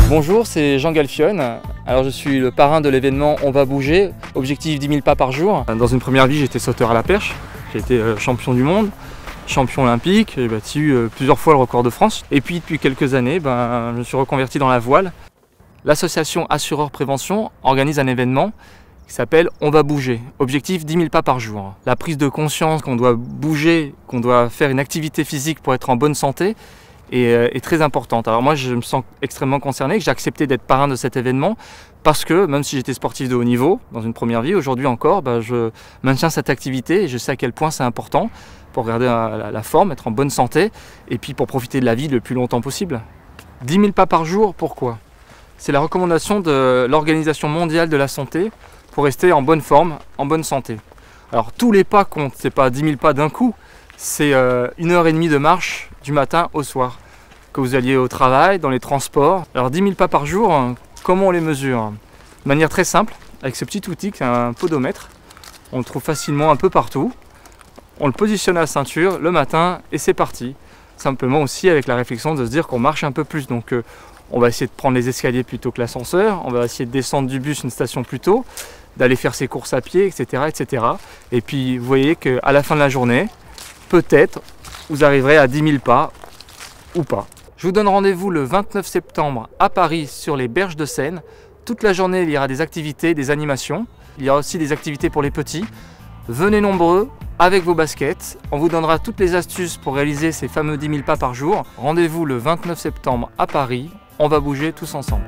Bonjour, c'est Jean Galfionne. Alors je suis le parrain de l'événement On va bouger, objectif 10 000 pas par jour. Dans une première vie, j'étais sauteur à la perche, j'ai été champion du monde, champion olympique, j'ai battu plusieurs fois le record de France. Et puis depuis quelques années, je me suis reconverti dans la voile. L'association Assureurs Prévention organise un événement qui s'appelle On va bouger, objectif 10 000 pas par jour. La prise de conscience qu'on doit bouger, qu'on doit faire une activité physique pour être en bonne santé, est très importante. Alors moi je me sens extrêmement concerné, que j'ai accepté d'être parrain de cet événement parce que même si j'étais sportif de haut niveau dans une première vie, aujourd'hui encore je maintiens cette activité et je sais à quel point c'est important pour garder la forme, être en bonne santé et puis pour profiter de la vie le plus longtemps possible. 10 000 pas par jour, pourquoi? C'est la recommandation de l'Organisation mondiale de la santé pour rester en bonne forme, en bonne santé. Alors tous les pas comptent, c'est pas 10 000 pas d'un coup, c'est 1h30 de marche du matin au soir. Que vous alliez au travail, dans les transports. Alors 10 000 pas par jour, comment on les mesure? De manière très simple, avec ce petit outil qui est un podomètre. On le trouve facilement un peu partout. On le positionne à la ceinture le matin et c'est parti. Simplement aussi avec la réflexion de se dire qu'on marche un peu plus. Donc on va essayer de prendre les escaliers plutôt que l'ascenseur. On va essayer de descendre du bus une station plus tôt, d'aller faire ses courses à pied, etc., etc. Et puis vous voyez qu'à la fin de la journée, peut-être vous arriverez à 10 000 pas ou pas. Je vous donne rendez-vous le 29 septembre à Paris sur les berges de Seine. Toute la journée, il y aura des activités, des animations. Il y aura aussi des activités pour les petits. Venez nombreux avec vos baskets. On vous donnera toutes les astuces pour réaliser ces fameux 10 000 pas par jour. Rendez-vous le 29 septembre à Paris. On va bouger tous ensemble.